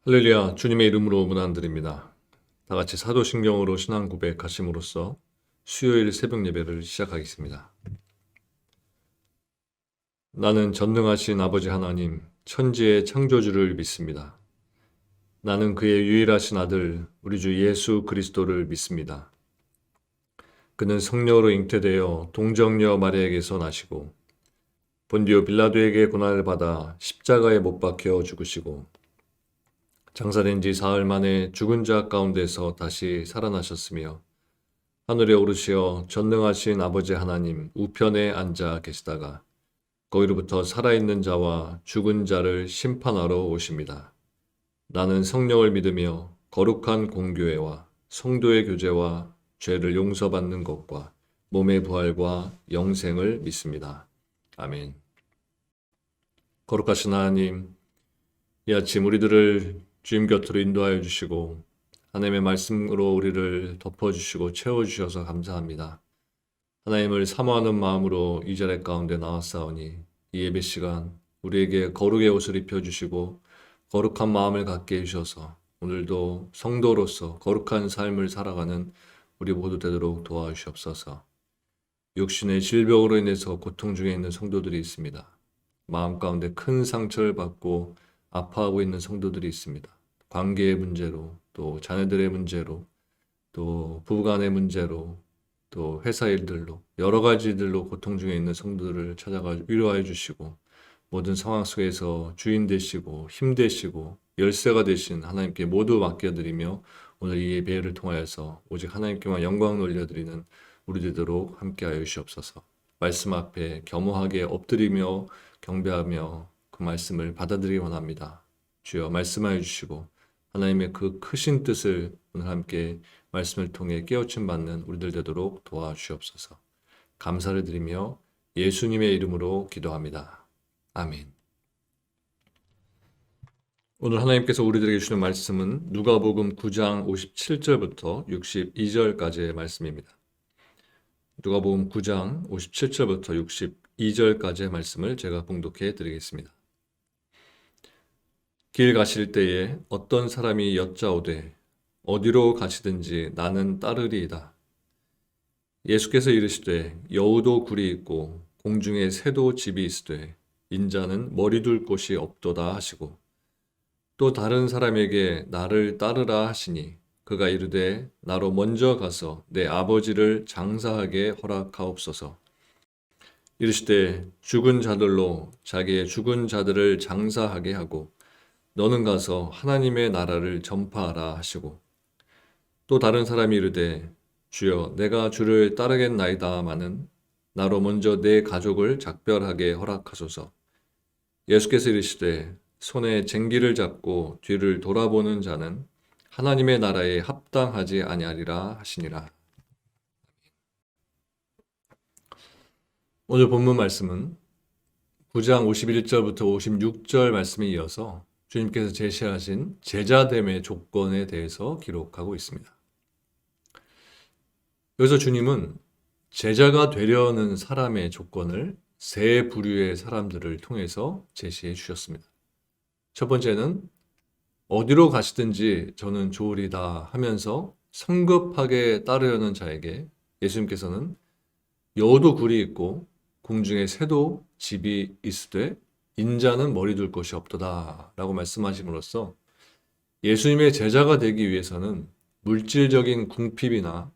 할렐루야, 주님의 이름으로 문안드립니다. 다 같이 사도신경으로 신앙 고백하심으로써 수요일 새벽 예배를 시작하겠습니다. 나는 전능하신 아버지 하나님, 천지의 창조주를 믿습니다. 나는 그의 유일하신 아들, 우리 주 예수 그리스도를 믿습니다. 그는 성령으로 잉태되어 동정녀 마리아에게서 나시고 본디오 빌라도에게 고난을 받아 십자가에 못 박혀 죽으시고 장사된 지 사흘 만에 죽은 자 가운데서 다시 살아나셨으며 하늘에 오르시어 전능하신 아버지 하나님 우편에 앉아 계시다가 거기로부터 살아있는 자와 죽은 자를 심판하러 오십니다. 나는 성령을 믿으며 거룩한 공교회와 성도의 교제와 죄를 용서받는 것과 몸의 부활과 영생을 믿습니다. 아멘. 거룩하신 하나님, 이 아침 우리들을 주님 곁으로 인도하여 주시고 하나님의 말씀으로 우리를 덮어주시고 채워주셔서 감사합니다. 하나님을 사모하는 마음으로 이 자리 가운데 나왔사오니 이 예배 시간 우리에게 거룩의 옷을 입혀주시고 거룩한 마음을 갖게 해주셔서 오늘도 성도로서 거룩한 삶을 살아가는 우리 모두 되도록 도와주시옵소서. 육신의 질병으로 인해서 고통 중에 있는 성도들이 있습니다. 마음 가운데 큰 상처를 받고 아파하고 있는 성도들이 있습니다. 관계의 문제로, 또 자녀들의 문제로, 또 부부간의 문제로, 또 회사 일들로, 여러 가지들로 고통 중에 있는 성도들을 찾아가 위로하여 주시고 모든 상황 속에서 주인 되시고 힘 되시고 열쇠가 되신 하나님께 모두 맡겨드리며 오늘 이 예배를 통하여서 오직 하나님께만 영광을 올려드리는 우리 되도록 함께하여 주시옵소서. 말씀 앞에 겸허하게 엎드리며 경배하며 그 말씀을 받아들이기 원합니다. 주여 말씀하여 주시고 하나님의 그 크신 뜻을 오늘 함께 말씀을 통해 깨우침 받는 우리들 되도록 도와주시옵소서. 감사를 드리며 예수님의 이름으로 기도합니다. 아멘. 오늘 하나님께서 우리들에게 주시는 말씀은 누가복음 9장 57절부터 62절까지의 말씀입니다. 누가복음 9장 57절부터 62절까지의 말씀을 제가 봉독해 드리겠습니다. 길 가실 때에 어떤 사람이 여짜오되 어디로 가시든지 나는 따르리이다. 예수께서 이르시되 여우도 굴이 있고 공중에 새도 집이 있으되 인자는 머리 둘 곳이 없도다 하시고 또 다른 사람에게 나를 따르라 하시니 그가 이르되 나로 먼저 가서 내 아버지를 장사하게 허락하옵소서. 이르시되 죽은 자들로 자기의 죽은 자들을 장사하게 하고 너는 가서 하나님의 나라를 전파하라 하시고 또 다른 사람이 이르되 주여 내가 주를 따르겠나이다마는 나로 먼저 내 가족을 작별하게 허락하소서. 예수께서 이르시되 손에 쟁기를 잡고 뒤를 돌아보는 자는 하나님의 나라에 합당하지 아니하리라 하시니라. 오늘 본문 말씀은 9장 51절부터 56절 말씀에 이어서 주님께서 제시하신 제자됨의 조건에 대해서 기록하고 있습니다. 여기서 주님은 제자가 되려는 사람의 조건을 세 부류의 사람들을 통해서 제시해 주셨습니다. 첫 번째는 어디로 가시든지 저는 좋으리다 하면서 성급하게 따르려는 자에게 예수님께서는 여우도 굴이 있고 공중에 새도 집이 있으되 인자는 머리 둘 곳이 없도다 라고 말씀하심으로써 예수님의 제자가 되기 위해서는 물질적인 궁핍이나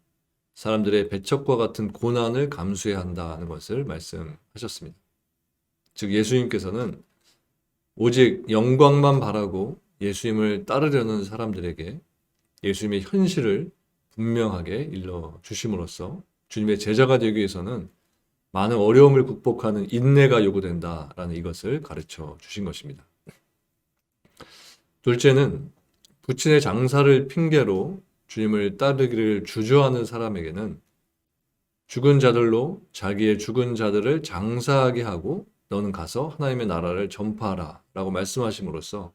사람들의 배척과 같은 고난을 감수해야 한다는 것을 말씀하셨습니다. 즉 예수님께서는 오직 영광만 바라고 예수님을 따르려는 사람들에게 예수님의 현실을 분명하게 일러주심으로써 주님의 제자가 되기 위해서는 많은 어려움을 극복하는 인내가 요구된다라는 이것을 가르쳐 주신 것입니다. 둘째는 부친의 장사를 핑계로 주님을 따르기를 주저하는 사람에게는 죽은 자들로 자기의 죽은 자들을 장사하게 하고 너는 가서 하나님의 나라를 전파하라 라고 말씀하심으로써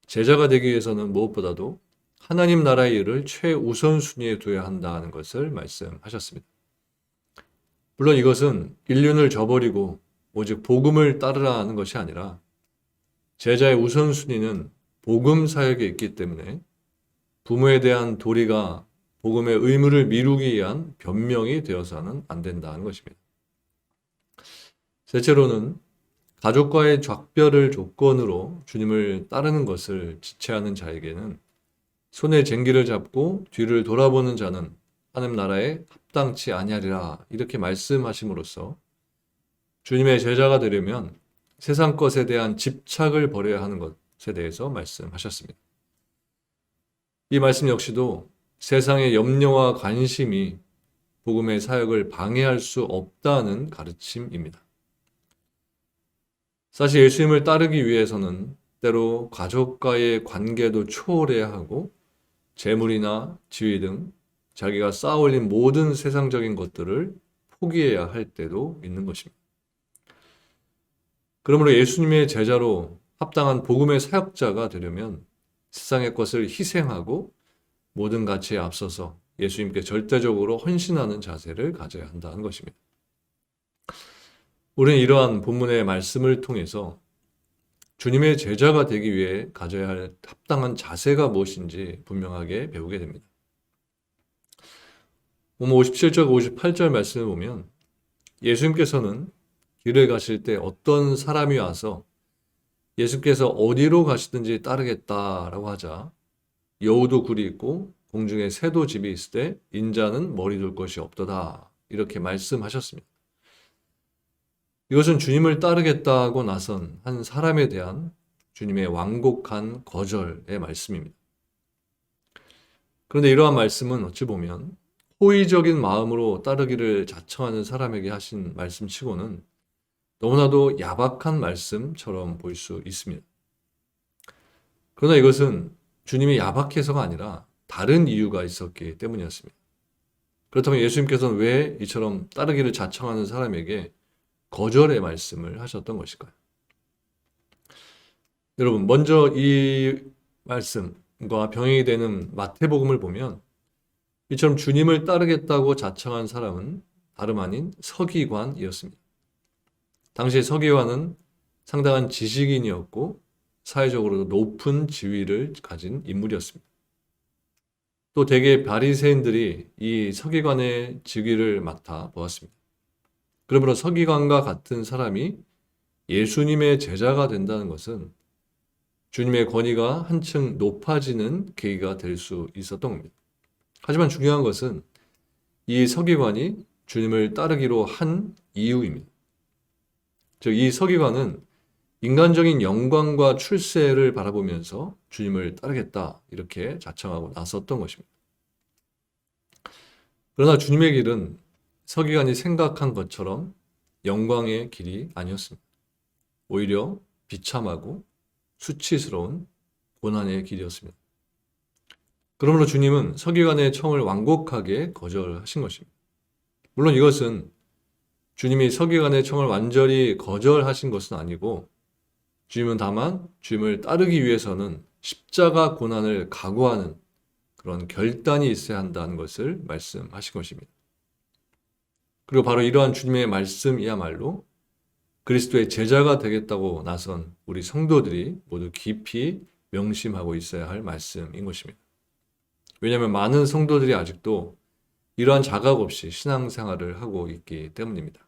제자가 되기 위해서는 무엇보다도 하나님 나라의 일을 최우선순위에 둬야 한다는 것을 말씀하셨습니다. 물론 이것은 인륜을 저버리고 오직 복음을 따르라 하는 것이 아니라 제자의 우선순위는 복음 사역에 있기 때문에 부모에 대한 도리가 복음의 의무를 미루기 위한 변명이 되어서는 안 된다는 것입니다. 셋째로는 가족과의 작별을 조건으로 주님을 따르는 것을 지체하는 자에게는 손에 쟁기를 잡고 뒤를 돌아보는 자는 하나님 나라에 합당치 아니하리라 이렇게 말씀하심으로써 주님의 제자가 되려면 세상 것에 대한 집착을 버려야 하는 것에 대해서 말씀하셨습니다. 이 말씀 역시도 세상의 염려와 관심이 복음의 사역을 방해할 수 없다는 가르침입니다. 사실 예수님을 따르기 위해서는 때로 가족과의 관계도 초월해야 하고 재물이나 지위 등 자기가 쌓아올린 모든 세상적인 것들을 포기해야 할 때도 있는 것입니다. 그러므로 예수님의 제자로 합당한 복음의 사역자가 되려면 세상의 것을 희생하고 모든 가치에 앞서서 예수님께 절대적으로 헌신하는 자세를 가져야 한다는 것입니다. 우리는 이러한 본문의 말씀을 통해서 주님의 제자가 되기 위해 가져야 할 합당한 자세가 무엇인지 분명하게 배우게 됩니다. 57절, 58절 말씀을 보면 예수님께서는 길을 가실 때 어떤 사람이 와서 예수께서 어디로 가시든지 따르겠다라고 하자 여우도 굴이 있고 공중에 새도 집이 있을 때 인자는 머리 둘 것이 없도다 이렇게 말씀하셨습니다. 이것은 주님을 따르겠다고 나선 한 사람에 대한 주님의 완곡한 거절의 말씀입니다. 그런데 이러한 말씀은 어찌 보면 호의적인 마음으로 따르기를 자청하는 사람에게 하신 말씀치고는 너무나도 야박한 말씀처럼 보일 수 있습니다. 그러나 이것은 주님이 야박해서가 아니라 다른 이유가 있었기 때문이었습니다. 그렇다면 예수님께서는 왜 이처럼 따르기를 자청하는 사람에게 거절의 말씀을 하셨던 것일까요? 여러분, 먼저 이 말씀과 병행이 되는 마태복음을 보면 이처럼 주님을 따르겠다고 자청한 사람은 다름 아닌 서기관이었습니다. 당시 서기관은 상당한 지식인이었고 사회적으로도 높은 지위를 가진 인물이었습니다. 또 대개 바리새인들이 이 서기관의 직위를 맡아 보았습니다. 그러므로 서기관과 같은 사람이 예수님의 제자가 된다는 것은 주님의 권위가 한층 높아지는 계기가 될 수 있었던 겁니다. 하지만 중요한 것은 이 서기관이 주님을 따르기로 한 이유입니다. 즉, 이 서기관은 인간적인 영광과 출세를 바라보면서 주님을 따르겠다 이렇게 자청하고 나섰던 것입니다. 그러나 주님의 길은 서기관이 생각한 것처럼 영광의 길이 아니었습니다. 오히려 비참하고 수치스러운 고난의 길이었습니다. 그러므로 주님은 서기관의 청을 완곡하게 거절하신 것입니다. 물론 이것은 주님이 서기관의 청을 완전히 거절하신 것은 아니고 주님은 다만 주님을 따르기 위해서는 십자가 고난을 각오하는 그런 결단이 있어야 한다는 것을 말씀하신 것입니다. 그리고 바로 이러한 주님의 말씀이야말로 그리스도의 제자가 되겠다고 나선 우리 성도들이 모두 깊이 명심하고 있어야 할 말씀인 것입니다. 왜냐하면 많은 성도들이 아직도 이러한 자각 없이 신앙생활을 하고 있기 때문입니다.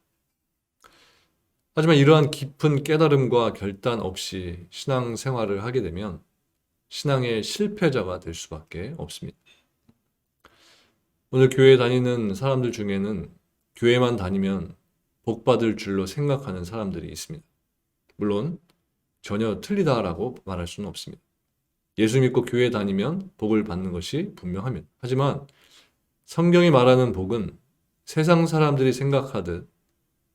하지만 이러한 깊은 깨달음과 결단 없이 신앙생활을 하게 되면 신앙의 실패자가 될 수밖에 없습니다. 오늘 교회 다니는 사람들 중에는 교회만 다니면 복 받을 줄로 생각하는 사람들이 있습니다. 물론 전혀 틀리다라고 말할 수는 없습니다. 예수 믿고 교회 다니면 복을 받는 것이 분명합니다. 하지만 성경이 말하는 복은 세상 사람들이 생각하듯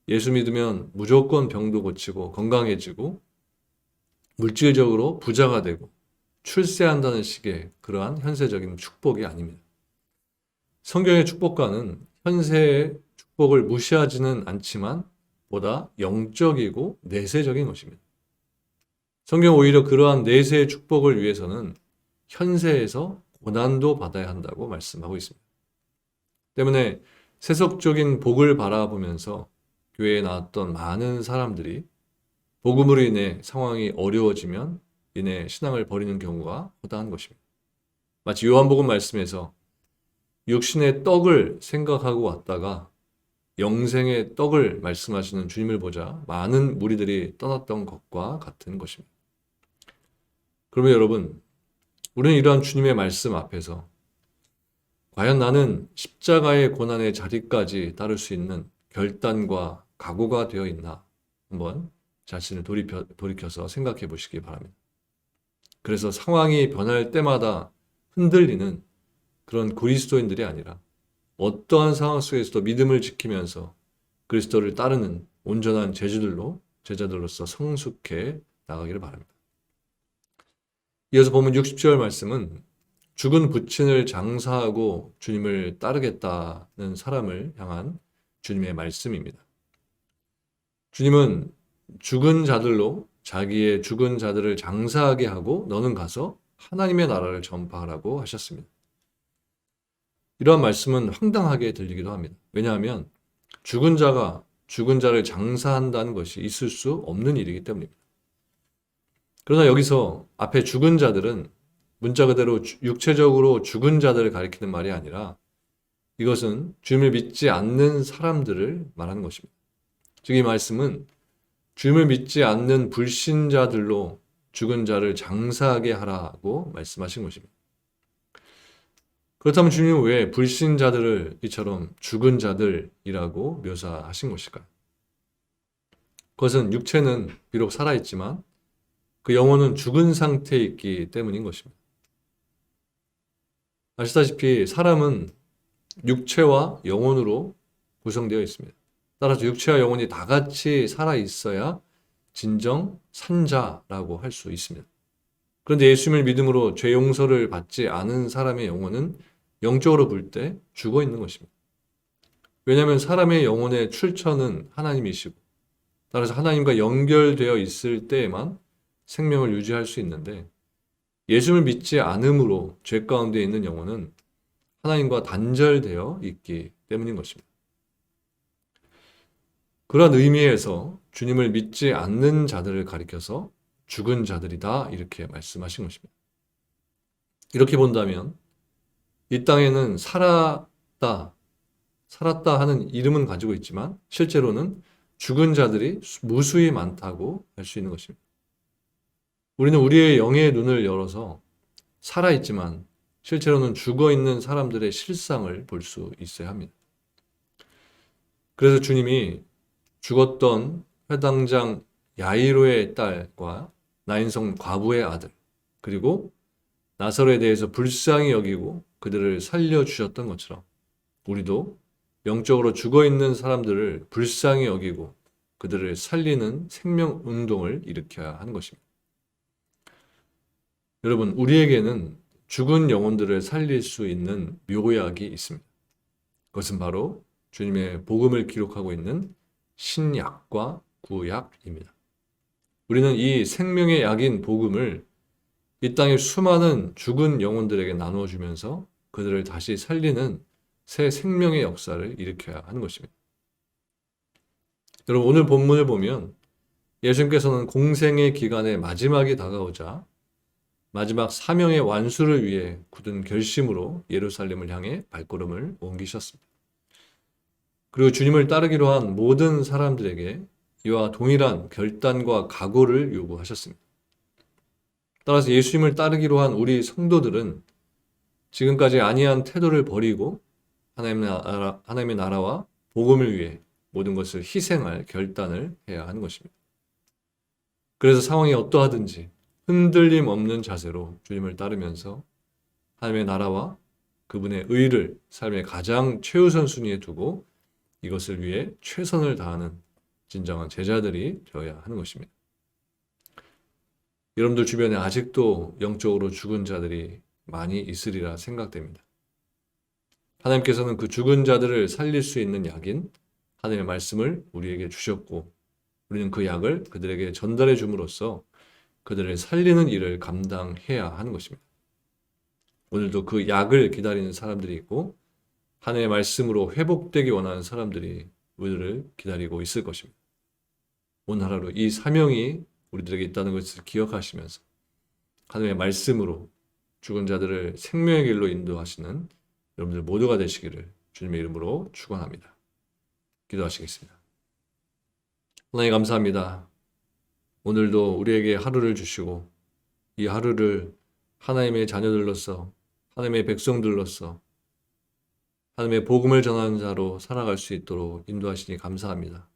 예수 믿으면 무조건 병도 고치고 건강해지고 물질적으로 부자가 되고 출세한다는 식의 그러한 현세적인 축복이 아닙니다. 성경의 축복과는 현세의 축복을 무시하지는 않지만 보다 영적이고 내세적인 것입니다. 성경은 오히려 그러한 내세의 축복을 위해서는 현세에서 고난도 받아야 한다고 말씀하고 있습니다. 때문에 세속적인 복을 바라보면서 교회에 나왔던 많은 사람들이 복음으로 인해 상황이 어려워지면 인해 신앙을 버리는 경우가 허다한 것입니다. 마치 요한복음 말씀에서 육신의 떡을 생각하고 왔다가 영생의 떡을 말씀하시는 주님을 보자 많은 무리들이 떠났던 것과 같은 것입니다. 그러면 여러분, 우리는 이러한 주님의 말씀 앞에서 과연 나는 십자가의 고난의 자리까지 따를 수 있는 결단과 각오가 되어 있나? 한번 자신을 돌이켜서 생각해 보시기 바랍니다. 그래서 상황이 변할 때마다 흔들리는 그런 그리스도인들이 아니라 어떠한 상황 속에서도 믿음을 지키면서 그리스도를 따르는 온전한 제자들로서 성숙해 나가기를 바랍니다. 이어서 보면 60절 말씀은 죽은 부친을 장사하고 주님을 따르겠다는 사람을 향한 주님의 말씀입니다. 주님은 죽은 자들로 자기의 죽은 자들을 장사하게 하고 너는 가서 하나님의 나라를 전파하라고 하셨습니다. 이러한 말씀은 황당하게 들리기도 합니다. 왜냐하면 죽은 자가 죽은 자를 장사한다는 것이 있을 수 없는 일이기 때문입니다. 그러나 여기서 앞에 죽은 자들은 문자 그대로 육체적으로 죽은 자들을 가리키는 말이 아니라 이것은 주님을 믿지 않는 사람들을 말하는 것입니다. 즉 이 말씀은 주님을 믿지 않는 불신자들로 죽은 자를 장사하게 하라고 말씀하신 것입니다. 그렇다면 주님은 왜 불신자들을 이처럼 죽은 자들이라고 묘사하신 것일까요? 그것은 육체는 비록 살아있지만 그 영혼은 죽은 상태에 있기 때문인 것입니다. 아시다시피 사람은 육체와 영혼으로 구성되어 있습니다. 따라서 육체와 영혼이 다 같이 살아있어야 진정 산자라고 할 수 있습니다. 그런데 예수님을 믿음으로 죄 용서를 받지 않은 사람의 영혼은 영적으로 볼 때 죽어 있는 것입니다. 왜냐하면 사람의 영혼의 출처는 하나님이시고 따라서 하나님과 연결되어 있을 때에만 생명을 유지할 수 있는데 예수를 믿지 않음으로 죄 가운데 있는 영혼은 하나님과 단절되어 있기 때문인 것입니다. 그런 의미에서 주님을 믿지 않는 자들을 가리켜서 죽은 자들이다 이렇게 말씀하신 것입니다. 이렇게 본다면 이 땅에는 살았다 하는 이름은 가지고 있지만 실제로는 죽은 자들이 무수히 많다고 할 수 있는 것입니다. 우리는 우리의 영의 눈을 열어서 살아있지만 실제로는 죽어있는 사람들의 실상을 볼 수 있어야 합니다. 그래서 주님이 죽었던 회당장 야이로의 딸과 나인성 과부의 아들 그리고 나사로에 대해서 불쌍히 여기고 그들을 살려주셨던 것처럼 우리도 영적으로 죽어있는 사람들을 불쌍히 여기고 그들을 살리는 생명운동을 일으켜야 하는 것입니다. 여러분, 우리에게는 죽은 영혼들을 살릴 수 있는 묘약이 있습니다. 그것은 바로 주님의 복음을 기록하고 있는 신약과 구약입니다. 우리는 이 생명의 약인 복음을 이 땅의 수많은 죽은 영혼들에게 나누어주면서 그들을 다시 살리는 새 생명의 역사를 일으켜야 하는 것입니다. 여러분, 오늘 본문을 보면 예수님께서는 공생의 기간의 마지막이 다가오자 마지막 사명의 완수를 위해 굳은 결심으로 예루살렘을 향해 발걸음을 옮기셨습니다. 그리고 주님을 따르기로 한 모든 사람들에게 이와 동일한 결단과 각오를 요구하셨습니다. 따라서 예수님을 따르기로 한 우리 성도들은 지금까지 아니한 태도를 버리고 하나님의 나라와 복음을 위해 모든 것을 희생할 결단을 해야 하는 것입니다. 그래서 상황이 어떠하든지 흔들림 없는 자세로 주님을 따르면서 하나님의 나라와 그분의 의를 삶의 가장 최우선 순위에 두고 이것을 위해 최선을 다하는 진정한 제자들이 되어야 하는 것입니다. 여러분들 주변에 아직도 영적으로 죽은 자들이 많이 있으리라 생각됩니다. 하나님께서는 그 죽은 자들을 살릴 수 있는 약인 하나님의 말씀을 우리에게 주셨고 우리는 그 약을 그들에게 전달해 줌으로써 그들을 살리는 일을 감당해야 하는 것입니다. 오늘도 그 약을 기다리는 사람들이 있고 하나님의 말씀으로 회복되기 원하는 사람들이 우리를 기다리고 있을 것입니다. 오늘 하루 이 사명이 우리들에게 있다는 것을 기억하시면서 하나님의 말씀으로 죽은 자들을 생명의 길로 인도하시는 여러분들 모두가 되시기를 주님의 이름으로 축원합니다. 기도하시겠습니다. 하나님 감사합니다. 오늘도 우리에게 하루를 주시고 이 하루를 하나님의 자녀들로서 하나님의 백성들로서 하나님의 복음을 전하는 자로 살아갈 수 있도록 인도하시니 감사합니다.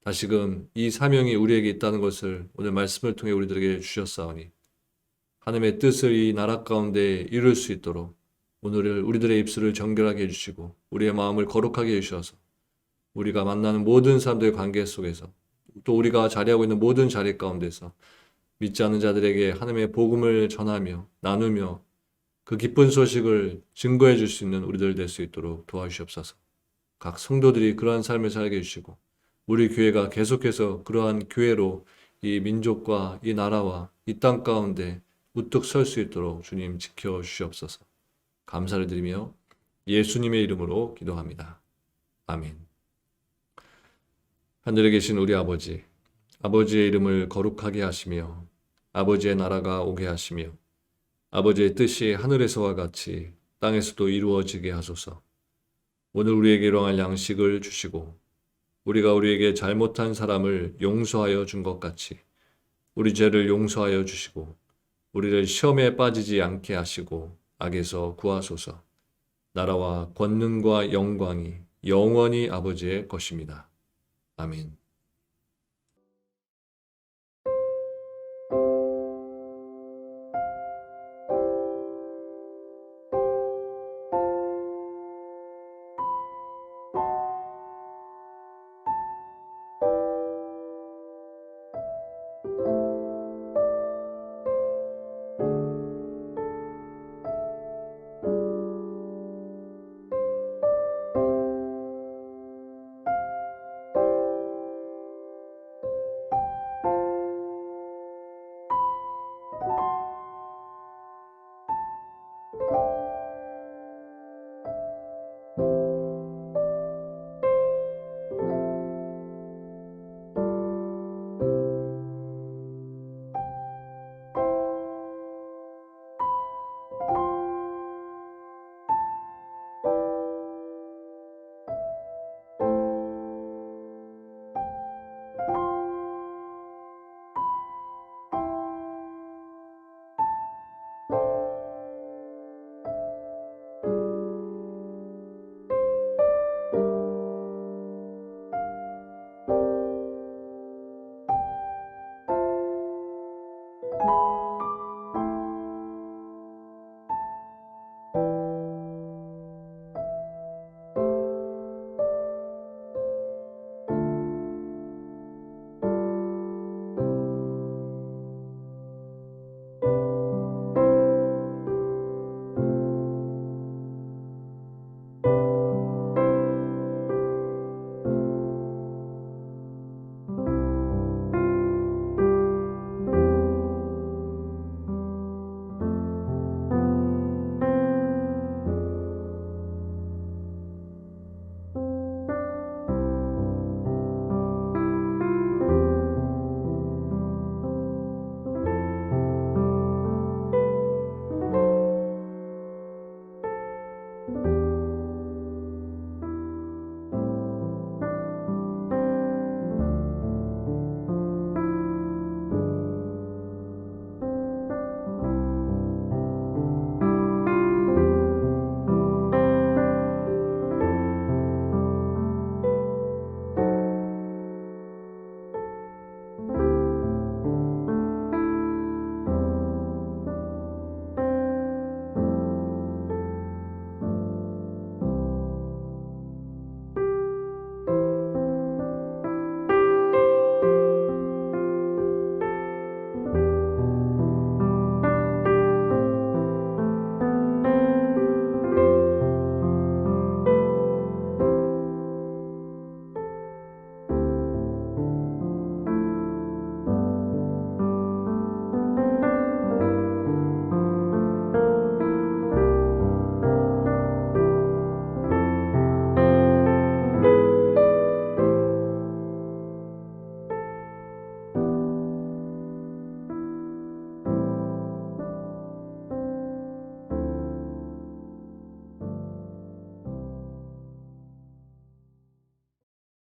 다시금 이 사명이 우리에게 있다는 것을 오늘 말씀을 통해 우리들에게 주셨사오니 하나님의 뜻을 이 나라 가운데 이룰 수 있도록 오늘 우리들의 입술을 정결하게 해주시고 우리의 마음을 거룩하게 해주셔서 우리가 만나는 모든 사람들의 관계 속에서 또 우리가 자리하고 있는 모든 자리 가운데서 믿지 않는 자들에게 하나님의 복음을 전하며 나누며 그 기쁜 소식을 증거해 줄 수 있는 우리들 될 수 있도록 도와주시옵소서. 각 성도들이 그러한 삶을 살게 해주시고 우리 교회가 계속해서 그러한 교회로 이 민족과 이 나라와 이 땅 가운데 우뚝 설 수 있도록 주님 지켜주시옵소서. 감사를 드리며 예수님의 이름으로 기도합니다. 아멘. 하늘에 계신 우리 아버지, 아버지의 이름을 거룩하게 하시며 아버지의 나라가 오게 하시며 아버지의 뜻이 하늘에서와 같이 땅에서도 이루어지게 하소서. 오늘 우리에게 일용할 양식을 주시고 우리가 우리에게 잘못한 사람을 용서하여 준 것 같이 우리 죄를 용서하여 주시고 우리를 시험에 빠지지 않게 하시고 악에서 구하소서. 나라와 권능과 영광이 영원히 아버지의 것입니다. 아멘.